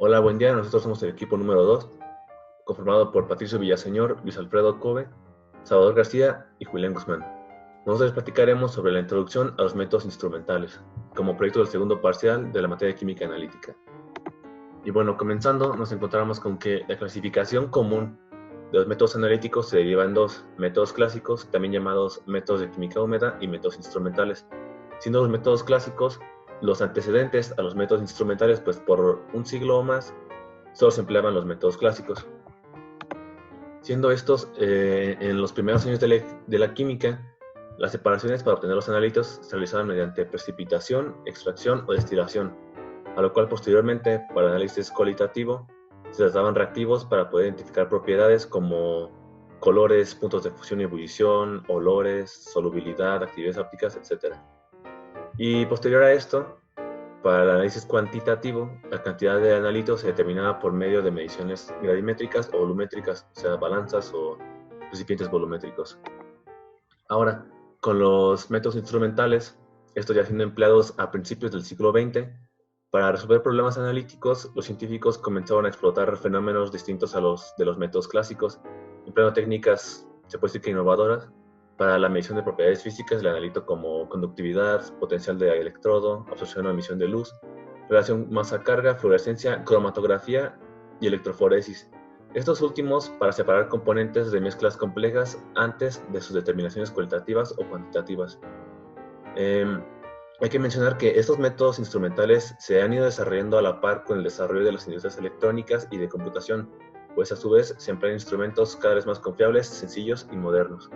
Hola, buen día. Nosotros somos el equipo número 2, conformado por Patricio Villaseñor, Luis Alfredo Cove, Salvador García y Julián Guzmán. Nosotros les platicaremos sobre la introducción a los métodos instrumentales, como proyecto del segundo parcial de la materia de química analítica. Y bueno, comenzando, nos encontramos con que la clasificación común de los métodos analíticos se deriva en dos: métodos clásicos, también llamados métodos de química húmeda, y métodos instrumentales. Siendo los métodos clásicos los antecedentes a los métodos instrumentales, pues por un siglo o más solo se empleaban los métodos clásicos. Siendo estos, en los primeros años de la química, las separaciones para obtener los analíticos se realizaban mediante precipitación, extracción o destilación, a lo cual posteriormente, para el análisis cualitativo, se trataban reactivos para poder identificar propiedades como colores, puntos de fusión y ebullición, olores, solubilidad, actividades ópticas, etc. Y posterior a esto, para el análisis cuantitativo, la cantidad de analíticos se determinaba por medio de mediciones gravimétricas o volumétricas, o sea, balanzas o recipientes volumétricos. Ahora, con los métodos instrumentales, estos ya siendo empleados a principios del siglo XX, para resolver problemas analíticos, los científicos comenzaron a explotar fenómenos distintos a los de los métodos clásicos, empleando técnicas, se puede decir que innovadoras, para la medición de propiedades físicas del analito, como conductividad, potencial de electrodo, absorción o emisión de luz, relación masa-carga, fluorescencia, cromatografía y electroforesis. Estos últimos para separar componentes de mezclas complejas antes de sus determinaciones cualitativas o cuantitativas. Hay que mencionar que estos métodos instrumentales se han ido desarrollando a la par con el desarrollo de las industrias electrónicas y de computación, pues a su vez se emplean instrumentos cada vez más confiables, sencillos y modernos.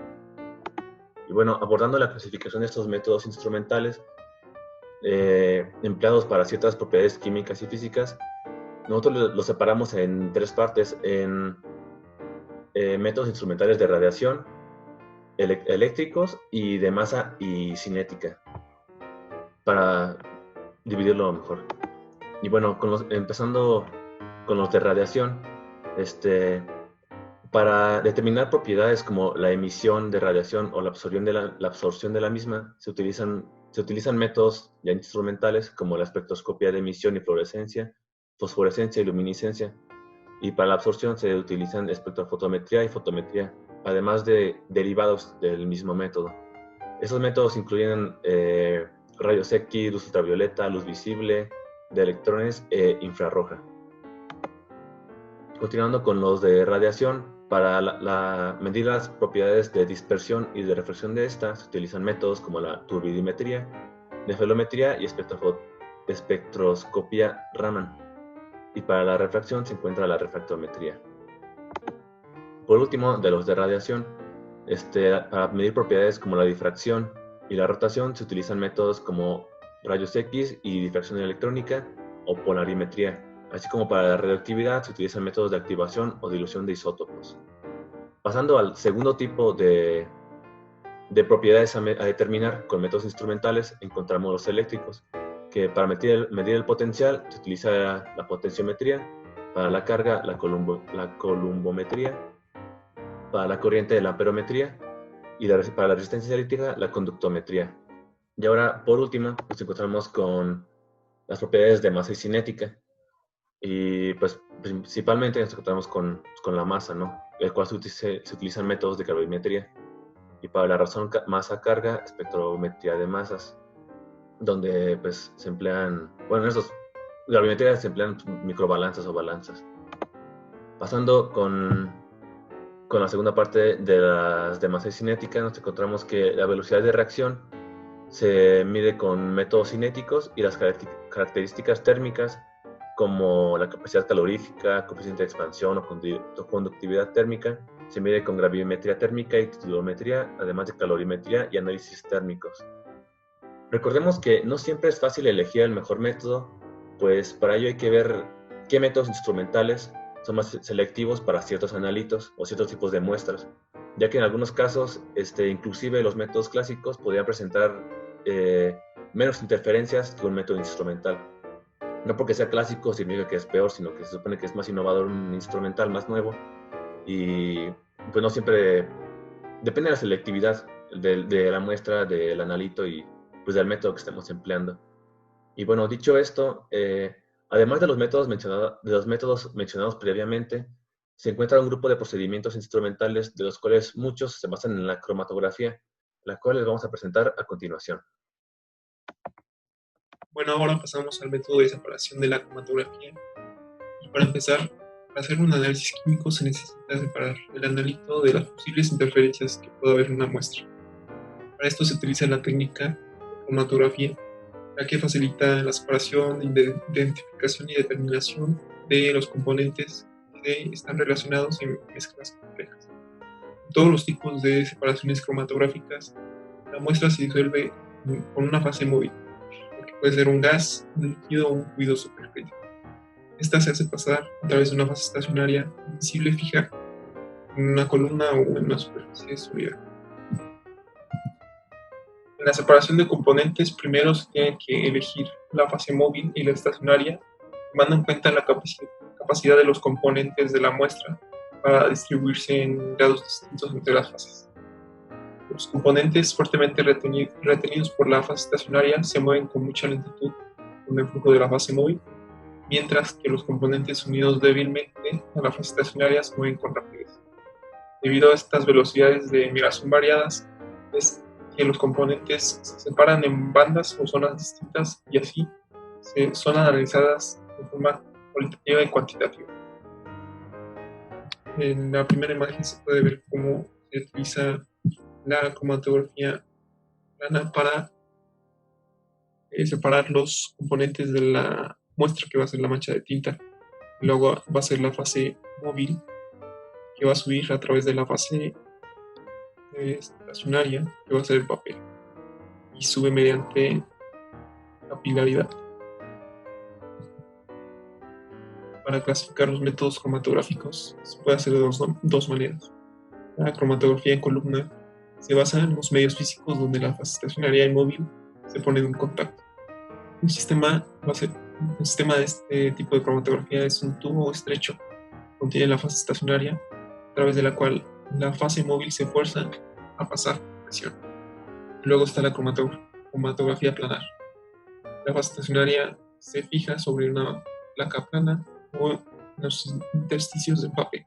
Y bueno, abordando la clasificación de estos métodos instrumentales empleados para ciertas propiedades químicas y físicas, nosotros los separamos en tres partes: en métodos instrumentales de radiación, eléctricos y de masa y cinética, para dividirlo mejor. Y bueno, empezando con los de radiación, para determinar propiedades como la emisión de radiación o la absorción de la misma, se utilizan métodos ya instrumentales como la espectroscopia de emisión y fluorescencia, fosforescencia y luminiscencia. Y para la absorción se utilizan espectrofotometría y fotometría, además de derivados del mismo método. Estos métodos incluyen rayos X, luz ultravioleta, luz visible, de electrones e infrarroja. Continuando con los de radiación, para medir las propiedades de dispersión y de reflexión de esta, se utilizan métodos como la turbidimetría, nefelometría y espectroscopia Raman. Y para la refracción se encuentra la refractometría. Por último, de los de radiación, para medir propiedades como la difracción y la rotación, se utilizan métodos como rayos X y difracción electrónica o polarimetría. Así como para la radioactividad se utilizan métodos de activación o dilución de isótopos. Pasando al segundo tipo de propiedades a determinar con métodos instrumentales, encontramos los eléctricos, que para medir el potencial se utiliza la potenciometría, para la carga la columbometría, para la corriente la amperometría y para la resistencia eléctrica la conductometría. Y ahora, por último, nos encontramos con las propiedades de masa y cinética. Y pues principalmente nos encontramos con la masa, ¿no? El cual se utilizan métodos de gravimetría. Y para la razón masa-carga, espectrometría de masas, donde pues se emplean, bueno, en estos gravimetría se emplean microbalanzas o balanzas. Pasando con la segunda parte de las de masa y cinética, nos encontramos que la velocidad de reacción se mide con métodos cinéticos y las características térmicas, como la capacidad calorífica, coeficiente de expansión o conductividad térmica, se mide con gravimetría térmica y titulometría, además de calorimetría y análisis térmicos. Recordemos que no siempre es fácil elegir el mejor método, pues para ello hay que ver qué métodos instrumentales son más selectivos para ciertos analitos o ciertos tipos de muestras, ya que en algunos casos inclusive los métodos clásicos podrían presentar menos interferencias que un método instrumental. No porque sea clásico significa que es peor, sino que se supone que es más innovador un instrumental más nuevo, y pues no siempre depende de la selectividad de la muestra, del analito y pues del método que estemos empleando. Y bueno, dicho esto, Además de los métodos mencionados previamente, se encuentra un grupo de procedimientos instrumentales de los cuales muchos se basan en la cromatografía, la cual les vamos a presentar a continuación. Bueno, ahora pasamos al método de separación de la cromatografía. Y para empezar, para hacer un análisis químico se necesita separar el analito de las posibles interferencias que pueda haber en una muestra. Para esto se utiliza la técnica de cromatografía, la que facilita la separación, identificación y determinación de los componentes que están relacionados en mezclas complejas. En todos los tipos de separaciones cromatográficas, la muestra se disuelve con una fase móvil, que puede ser un gas, un líquido o un fluido supercrítico. Esta se hace pasar a través de una fase estacionaria invisible fija en una columna o en una superficie sólida. En la separación de componentes, primero se tiene que elegir la fase móvil y la estacionaria, tomando en cuenta la capacidad de los componentes de la muestra para distribuirse en grados distintos entre las fases. Los componentes fuertemente retenidos por la fase estacionaria se mueven con mucha lentitud con el flujo de la fase móvil, mientras que los componentes unidos débilmente a la fase estacionaria se mueven con rapidez. Debido a estas velocidades de migración variadas, es que los componentes se separan en bandas o zonas distintas y así son analizadas de forma cualitativa y cuantitativa. En la primera imagen se puede ver cómo se utiliza la cromatografía plana para separar los componentes de la muestra, que va a ser la mancha de tinta. Luego va a ser la fase móvil, que va a subir a través de la fase estacionaria, que va a ser el papel, y sube mediante capilaridad. Para clasificar los métodos cromatográficos se puede hacer de dos maneras. La cromatografía en columna se basa en los medios físicos donde la fase estacionaria y móvil se ponen en contacto. Un sistema de este tipo de cromatografía es un tubo estrecho, contiene la fase estacionaria, a través de la cual la fase móvil se fuerza a pasar presión. Luego está la cromatografía planar. La fase estacionaria se fija sobre una placa plana o en los intersticios del papel,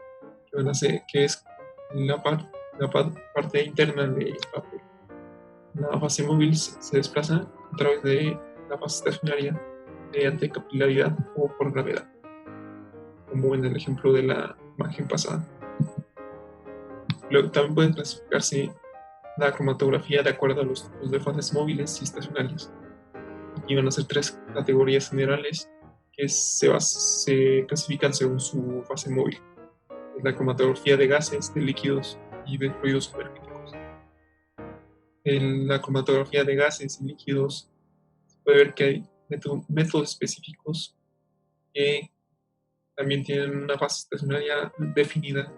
que es la parte interna del papel. La fase móvil se desplaza a través de la fase estacionaria mediante capilaridad o por gravedad, como en el ejemplo de la imagen pasada. Luego también puede clasificarse la cromatografía de acuerdo a los tipos de fases móviles y estacionarias. Aquí van a ser tres categorías generales que se clasifican según su fase móvil. La cromatografía de gases, de líquidos y de fluidos supercríticos. En la cromatografía de gases y líquidos se puede ver que hay métodos específicos que también tienen una fase estacionaria definida,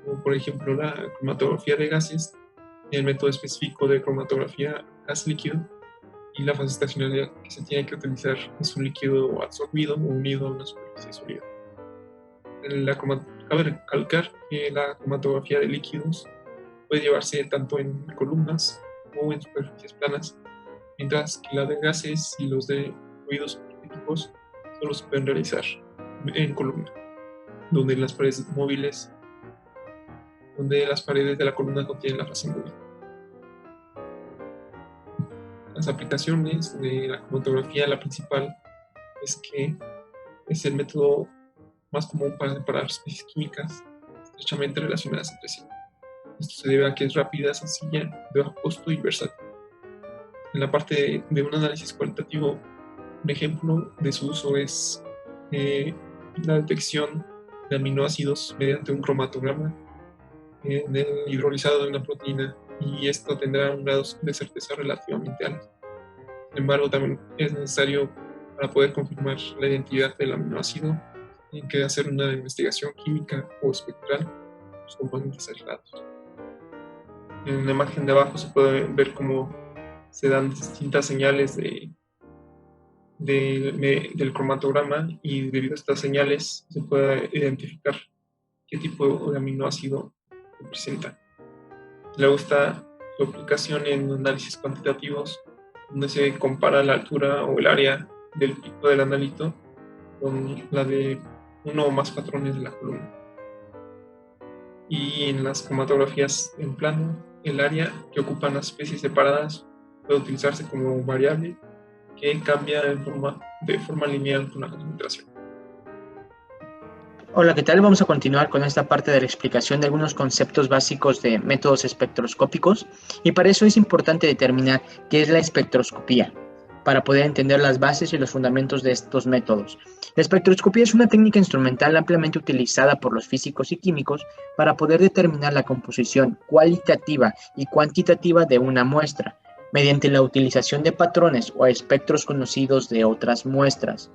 como por ejemplo la cromatografía de gases, el método específico de cromatografía gas-líquido, y la fase estacionaria que se tiene que utilizar es un líquido absorbido o unido a una superficie sólida. Cabe recalcar que la cromatografía de líquidos puede llevarse tanto en columnas o en superficies planas, mientras que la de gases y los de fluidos supercríticos solo se pueden realizar en columna, donde las paredes de la columna contienen la fase móvil. Las aplicaciones de la cromatografía, la principal es que es el método más común para separar especies químicas estrechamente relacionadas entre sí. Esto se debe a que es rápida, sencilla, de bajo costo y versátil. En la parte de un análisis cualitativo, un ejemplo de su uso es la detección de aminoácidos mediante un cromatograma del hidrolizado de una proteína, y esto tendrá un grado de certeza relativamente alto. Sin embargo, también es necesario, para poder confirmar la identidad del aminoácido, tienen que hacer una investigación química o espectral de los componentes aislados. En la imagen de abajo se puede ver cómo se dan distintas señales del cromatograma, y debido a estas señales se puede identificar qué tipo de aminoácido representa. Luego está su aplicación en análisis cuantitativos, donde se compara la altura o el área del pico del analito con la de uno o más patrones de la columna. Y en las cromatografías en plano, el área que ocupan las especies separadas puede utilizarse como variable que cambia de forma lineal con la concentración. Hola, ¿qué tal? Vamos a continuar con esta parte de la explicación de algunos conceptos básicos de métodos espectroscópicos, y para eso es importante determinar qué es la espectroscopía, para poder entender las bases y los fundamentos de estos métodos. La espectroscopía es una técnica instrumental ampliamente utilizada por los físicos y químicos para poder determinar la composición cualitativa y cuantitativa de una muestra, mediante la utilización de patrones o espectros conocidos de otras muestras.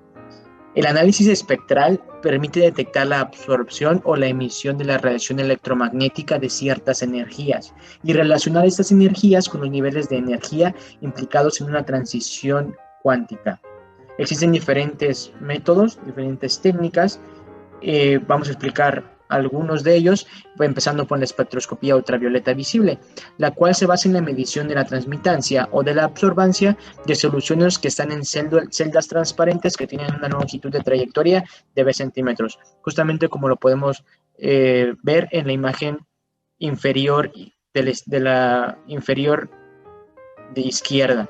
El análisis espectral permite detectar la absorción o la emisión de la radiación electromagnética de ciertas energías y relacionar estas energías con los niveles de energía implicados en una transición cuántica. Existen diferentes métodos, diferentes técnicas. Vamos a explicar algunos de ellos, empezando por la espectroscopía ultravioleta visible, la cual se basa en la medición de la transmitancia o de la absorbancia de soluciones que están en celdas transparentes que tienen una longitud de trayectoria de 20 centímetros, justamente como lo podemos ver en la imagen inferior de la inferior de izquierda.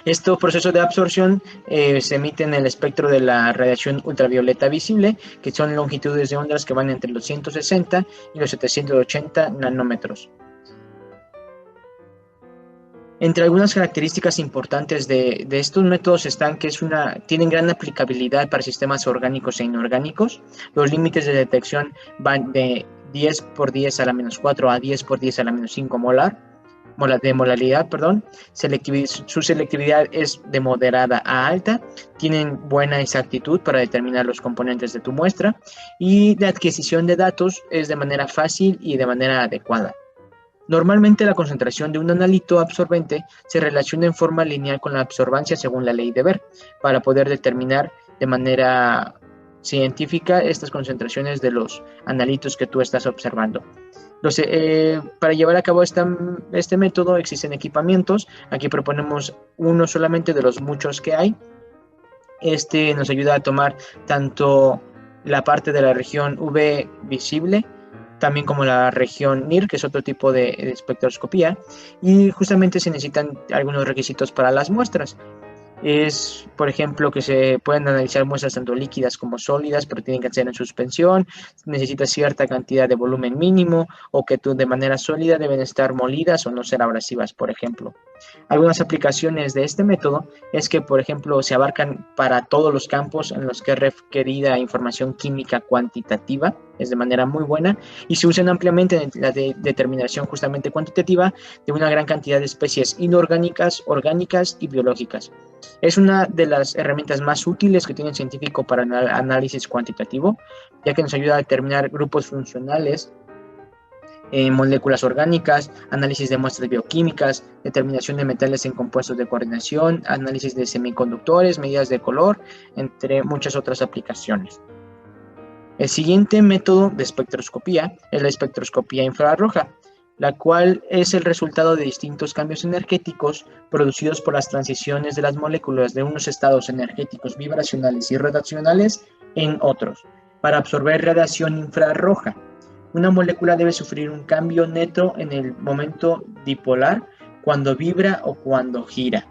Este proceso de absorción se emite en el espectro de la radiación ultravioleta visible, que son longitudes de ondas que van entre los 160 y los 780 nanómetros. Entre algunas características importantes de estos métodos están que tienen gran aplicabilidad para sistemas orgánicos e inorgánicos. Los límites de detección van de 10 por 10 a la menos 4 a 10 por 10 a la menos 5 de molaridad, su selectividad es de moderada a alta, tienen buena exactitud para determinar los componentes de tu muestra, y la adquisición de datos es de manera fácil y de manera adecuada. Normalmente la concentración de un analito absorbente se relaciona en forma lineal con la absorbancia según la ley de Beer, para poder determinar de manera científica estas concentraciones de los analitos que tú estás observando. Para llevar a cabo este método existen equipamientos. Aquí proponemos uno solamente de los muchos que hay. Este nos ayuda a tomar tanto la parte de la región UV visible, también como la región NIR, que es otro tipo de espectroscopía, y justamente se necesitan algunos requisitos para las muestras. Es, por ejemplo, que se pueden analizar muestras tanto líquidas como sólidas, pero tienen que ser en suspensión, necesita cierta cantidad de volumen mínimo, o que de manera sólida deben estar molidas o no ser abrasivas, por ejemplo. Algunas aplicaciones de este método es que, por ejemplo, se abarcan para todos los campos en los que es requerida información química cuantitativa, es de manera muy buena, y se usan ampliamente en la determinación justamente cuantitativa de una gran cantidad de especies inorgánicas, orgánicas y biológicas. Es una de las herramientas más útiles que tiene el científico para el análisis cuantitativo, ya que nos ayuda a determinar grupos funcionales, moléculas orgánicas, análisis de muestras bioquímicas, determinación de metales en compuestos de coordinación, análisis de semiconductores, medidas de color, entre muchas otras aplicaciones. El siguiente método de espectroscopía es la espectroscopía infrarroja, la cual es el resultado de distintos cambios energéticos producidos por las transiciones de las moléculas de unos estados energéticos vibracionales y radiacionales en otros, para absorber radiación infrarroja. Una molécula debe sufrir un cambio neto en el momento dipolar cuando vibra o cuando gira.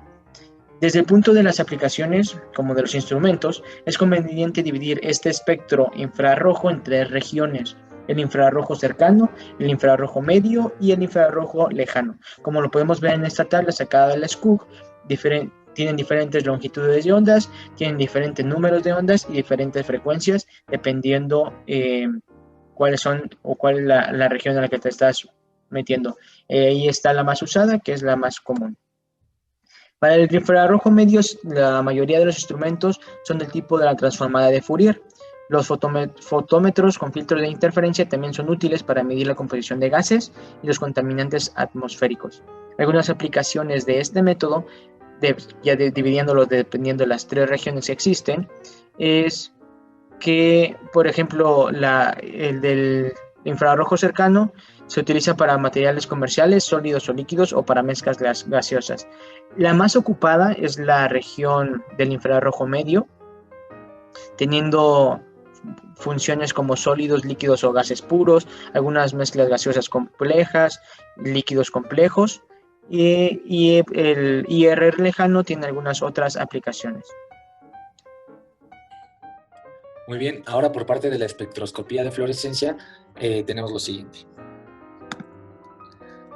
Desde el punto de las aplicaciones, como de los instrumentos, es conveniente dividir este espectro infrarrojo en tres regiones: el infrarrojo cercano, el infrarrojo medio y el infrarrojo lejano. Como lo podemos ver en esta tabla sacada de la SCUG, tienen diferentes longitudes de ondas, tienen diferentes números de ondas y diferentes frecuencias, dependiendo cuáles son o cuál es la región en la que te estás metiendo. Ahí está la más usada, que es la más común. Para el infrarrojo medio, la mayoría de los instrumentos son del tipo de la transformada de Fourier. Los fotómetros con filtros de interferencia también son útiles para medir la composición de gases y los contaminantes atmosféricos. Algunas aplicaciones de este método, dividiéndolo dependiendo de las tres regiones que existen, es que, por ejemplo, el del infrarrojo cercano se utiliza para materiales comerciales, sólidos o líquidos, o para mezclas gaseosas. La más ocupada es la región del infrarrojo medio. teniendo funciones como sólidos, líquidos o gases puros, algunas mezclas gaseosas complejas, líquidos complejos, y el IR lejano tiene algunas otras aplicaciones. Muy bien, ahora por parte de la espectroscopía de fluorescencia tenemos lo siguiente.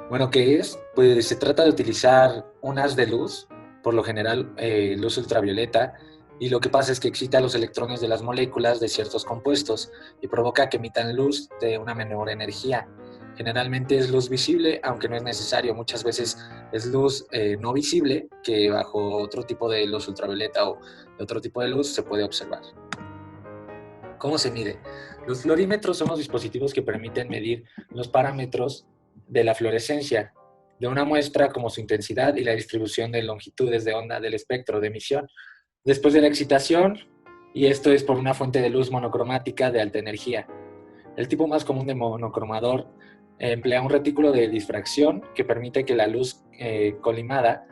Bueno, ¿qué es? Pues se trata de utilizar un haz de luz, por lo general luz ultravioleta, y lo que pasa es que excita los electrones de las moléculas de ciertos compuestos y provoca que emitan luz de una menor energía. Generalmente es luz visible, aunque no es necesario. Muchas veces es luz no visible, que bajo otro tipo de luz ultravioleta o de otro tipo de luz se puede observar. ¿Cómo se mide? Los fluorímetros son los dispositivos que permiten medir los parámetros de la fluorescencia de una muestra, como su intensidad y la distribución de longitudes de onda del espectro de emisión. Después de la excitación, y esto es por una fuente de luz monocromática de alta energía. El tipo más común de monocromador emplea un retículo de difracción que permite que la luz colimada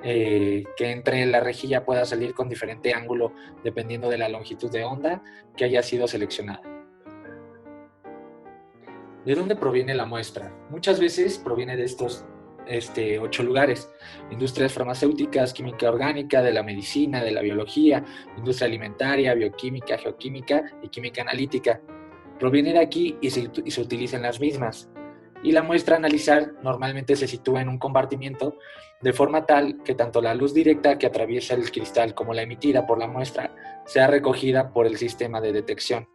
que entre en la rejilla pueda salir con diferente ángulo dependiendo de la longitud de onda que haya sido seleccionada. ¿De dónde proviene la muestra? Muchas veces proviene de estos 8 lugares: industrias farmacéuticas, química orgánica, de la medicina, de la biología, industria alimentaria, bioquímica, geoquímica y química analítica. Proviene de aquí y se utilizan las mismas. Y la muestra a analizar normalmente se sitúa en un compartimiento de forma tal que tanto la luz directa que atraviesa el cristal como la emitida por la muestra sea recogida por el sistema de detección.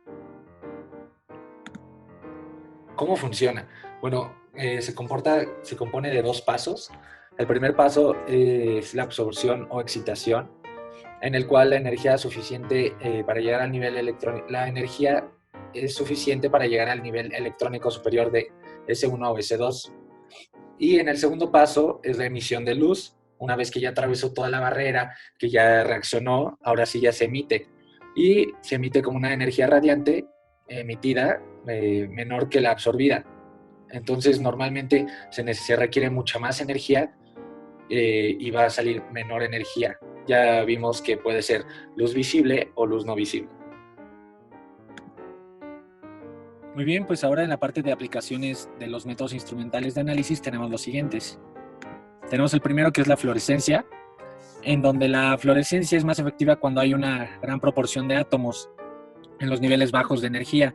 ¿Cómo funciona? Bueno, se compone de 2 pasos. El primer paso es la absorción o excitación, en el cual la energía es suficiente para llegar al nivel electrónico. La energía es suficiente para llegar al nivel electrónico superior de S1 o S2. Y en el segundo paso es la emisión de luz. Una vez que ya atravesó toda la barrera, que ya reaccionó, ahora sí ya se emite. Y se emite como una energía radiante emitida menor que la absorbida. Entonces normalmente se requiere mucha más energía y va a salir menor energía. Ya vimos que puede ser luz visible o luz no visible. Muy bien, pues ahora en la parte de aplicaciones de los métodos instrumentales de análisis tenemos los siguientes. Tenemos el primero, que es la fluorescencia, en donde la fluorescencia es más efectiva cuando hay una gran proporción de átomos en los niveles bajos de energía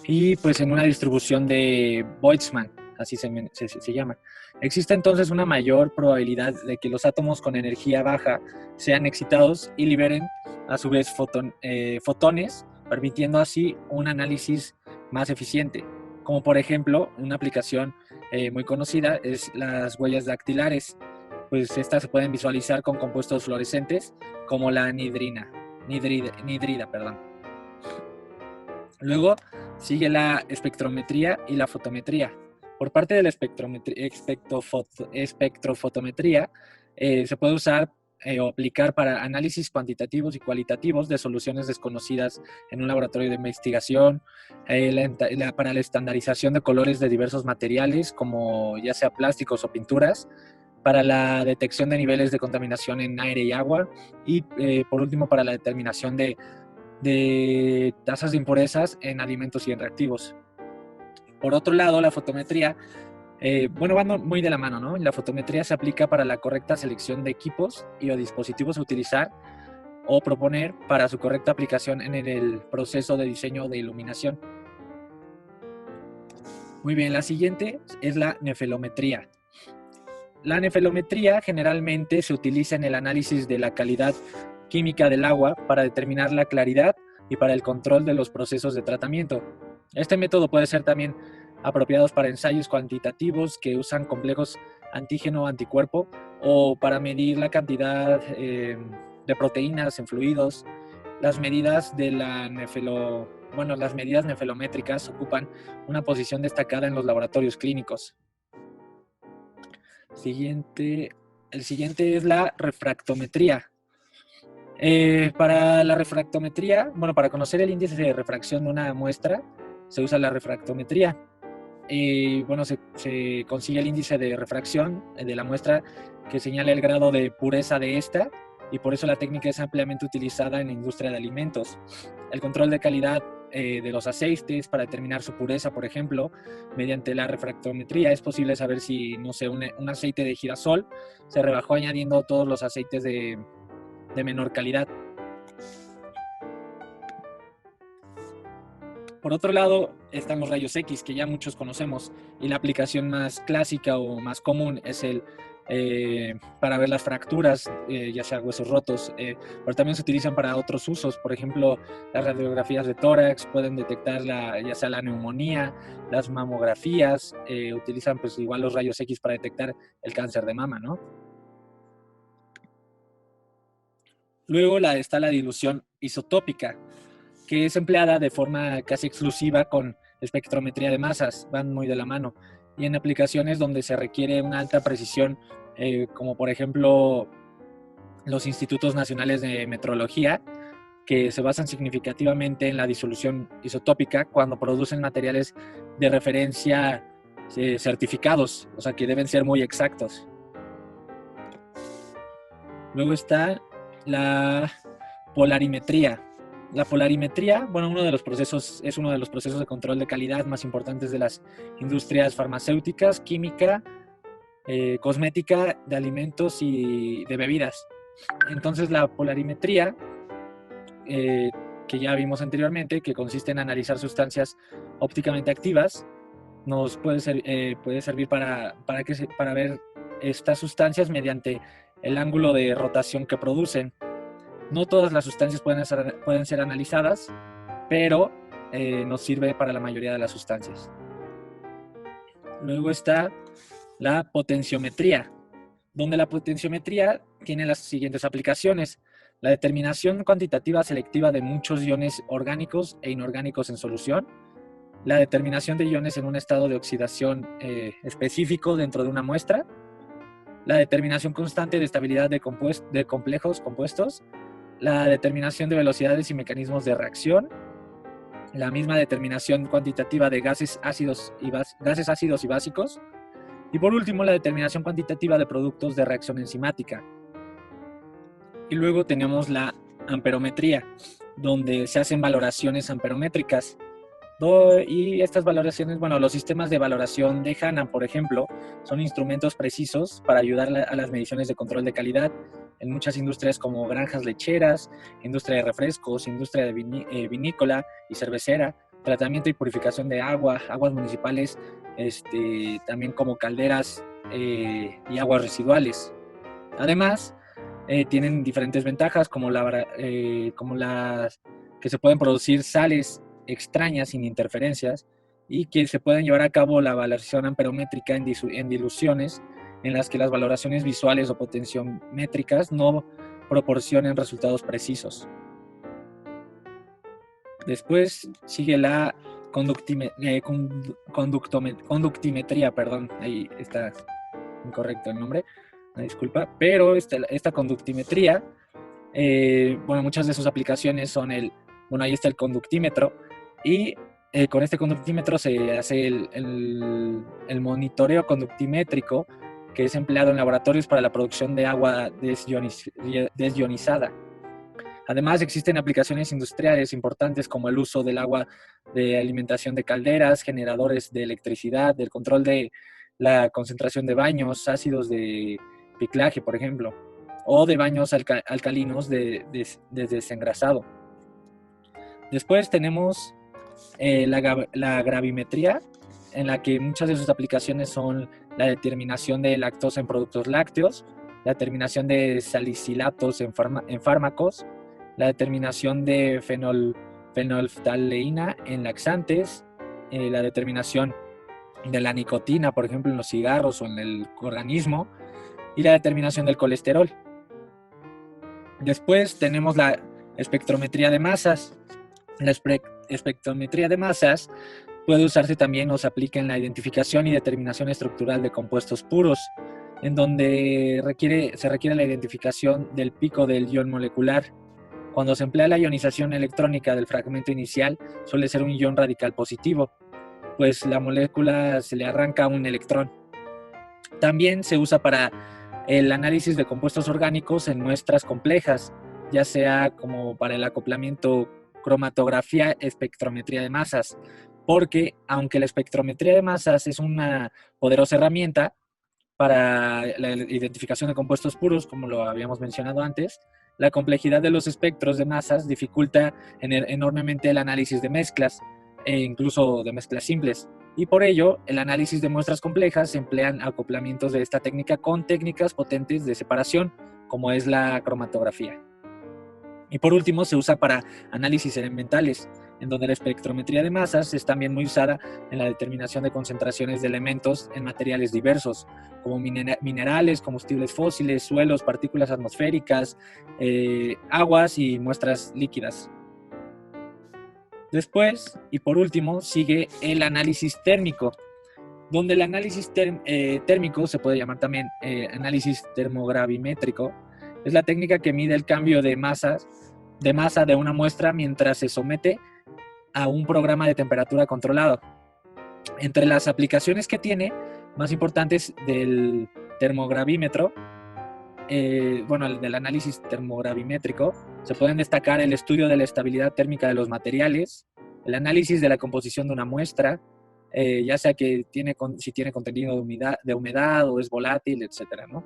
y pues en una distribución de Boltzmann, así se llama. Existe entonces una mayor probabilidad de que los átomos con energía baja sean excitados y liberen a su vez fotones, permitiendo así un análisis más eficiente. Como por ejemplo, una aplicación muy conocida es las huellas dactilares. Pues estas se pueden visualizar con compuestos fluorescentes como la nidrida. Luego sigue la espectrometría y la fotometría. Por parte de la espectrofotometría se puede usar o aplicar para análisis cuantitativos y cualitativos de soluciones desconocidas en un laboratorio de investigación, para la estandarización de colores de diversos materiales, como ya sea plásticos o pinturas, para la detección de niveles de contaminación en aire y agua, y por último para la determinación de tasas de impurezas en alimentos y en reactivos. Por otro lado, la fotometría, van muy de la mano, ¿no? La fotometría se aplica para la correcta selección de equipos y o dispositivos a utilizar o proponer para su correcta aplicación en el proceso de diseño de iluminación. Muy bien, la siguiente es la nefelometría. La nefelometría generalmente se utiliza en el análisis de la calidad química del agua para determinar la claridad y para el control de los procesos de tratamiento. Este método puede ser también apropiado para ensayos cuantitativos que usan complejos antígeno-anticuerpo o para medir la cantidad de proteínas en fluidos. Las medidas de las medidas nefelométricas ocupan una posición destacada en los laboratorios clínicos. El siguiente es la refractometría. Para la refractometría, para conocer el índice de refracción de una muestra, se usa la refractometría. Se consigue el índice de refracción de la muestra que señala el grado de pureza de esta y por eso la técnica es ampliamente utilizada en la industria de alimentos. El control de calidad de los aceites para determinar su pureza, por ejemplo, mediante la refractometría es posible saber si, no sé, un aceite de girasol se rebajó añadiendo todos los aceites de menor calidad. Por otro lado, están los rayos X, que ya muchos conocemos, y la aplicación más clásica o más común es para ver las fracturas, ya sea huesos rotos, pero también se utilizan para otros usos. Por ejemplo, las radiografías de tórax pueden detectar ya sea la neumonía, las mamografías, utilizan pues igual los rayos X para detectar el cáncer de mama, ¿no? Luego está la dilución isotópica, que es empleada de forma casi exclusiva con espectrometría de masas, van muy de la mano, y en aplicaciones donde se requiere una alta precisión, como por ejemplo los institutos nacionales de metrología, que se basan significativamente en la disolución isotópica cuando producen materiales de referencia certificados, o sea que deben ser muy exactos. Luego está la polarimetría. La polarimetría, bueno, es uno de los procesos de control de calidad más importantes de las industrias farmacéuticas, química, cosmética, de alimentos y de bebidas. Entonces, la polarimetría, que ya vimos anteriormente, que consiste en analizar sustancias ópticamente activas, nos puede servir para ver estas sustancias mediante el ángulo de rotación que producen. No todas las sustancias pueden ser analizadas, pero nos sirve para la mayoría de las sustancias. Luego está la potenciometría, donde la potenciometría tiene las siguientes aplicaciones: la determinación cuantitativa selectiva de muchos iones orgánicos e inorgánicos en solución, la determinación de iones en un estado de oxidación específico dentro de una muestra, la determinación constante de estabilidad de complejos compuestos, la determinación de velocidades y mecanismos de reacción, la misma determinación cuantitativa de gases ácidos y básicos, y por último la determinación cuantitativa de productos de reacción enzimática. Y luego tenemos la amperometría, donde se hacen valoraciones amperométricas. Y estas valoraciones, bueno, los sistemas de valoración de Hannan, por ejemplo, son instrumentos precisos para ayudar a las mediciones de control de calidad en muchas industrias como granjas lecheras, industria de refrescos, industria de vinícola y cervecera, tratamiento y purificación de aguas municipales, también como calderas y aguas residuales. Además, tienen diferentes ventajas como las que se pueden producir sales extrañas sin interferencias y que se pueden llevar a cabo la valoración amperométrica en diluciones en las que las valoraciones visuales o potenciométricas no proporcionen resultados precisos. Después sigue la conductimetría, perdón, ahí está incorrecto el nombre, una disculpa, pero esta conductimetría, bueno, muchas de sus aplicaciones son ahí está el conductímetro, y con este conductímetro se hace el monitoreo conductimétrico, que es empleado en laboratorios para la producción de agua desionizada. Además, existen aplicaciones industriales importantes como el uso del agua de alimentación de calderas, generadores de electricidad, del control de la concentración de baños ácidos de piclaje, por ejemplo, o de baños alcalinos de desengrasado. Después tenemos la gravimetría, en la que muchas de sus aplicaciones son la determinación de lactosa en productos lácteos, la determinación de salicilatos en fármacos, la determinación de fenolftaleína en laxantes, la determinación de la nicotina, por ejemplo, en los cigarros o en el organismo, y la determinación del colesterol. Después tenemos la espectrometría de masas. La espectrometría de masas puede usarse también o se aplica en la identificación y determinación estructural de compuestos puros, en donde se requiere la identificación del pico del ion molecular. Cuando se emplea la ionización electrónica del fragmento inicial, suele ser un ion radical positivo, pues la molécula se le arranca un electrón. También se usa para el análisis de compuestos orgánicos en muestras complejas, ya sea como para el acoplamiento cromatografía, espectrometría de masas, porque aunque la espectrometría de masas es una poderosa herramienta para la identificación de compuestos puros, como lo habíamos mencionado antes, la complejidad de los espectros de masas dificulta enormemente el análisis de mezclas, e incluso de mezclas simples. Y por ello, el análisis de muestras complejas emplean acoplamientos de esta técnica con técnicas potentes de separación, como es la cromatografía. Y por último, se usa para análisis elementales, en donde la espectrometría de masas es también muy usada en la determinación de concentraciones de elementos en materiales diversos, como minerales, combustibles fósiles, suelos, partículas atmosféricas, aguas y muestras líquidas. Después, y por último, sigue el análisis térmico, donde el análisis térmico se puede llamar también análisis termogravimétrico. Es la técnica que mide el cambio de masa de una muestra mientras se somete a un programa de temperatura controlado. Entre las aplicaciones que tiene, más importantes del termogravímetro, del análisis termogravimétrico, se pueden destacar el estudio de la estabilidad térmica de los materiales, el análisis de la composición de una muestra, ya sea que si tiene contenido de humedad o es volátil, etc., ¿no?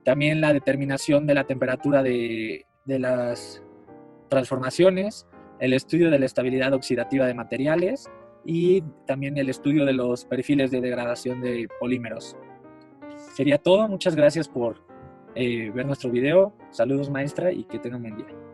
También la determinación de la temperatura de las transformaciones, el estudio de la estabilidad oxidativa de materiales y también el estudio de los perfiles de degradación de polímeros. Sería todo. Muchas gracias por ver nuestro video. Saludos, maestra, y que tengan un buen día.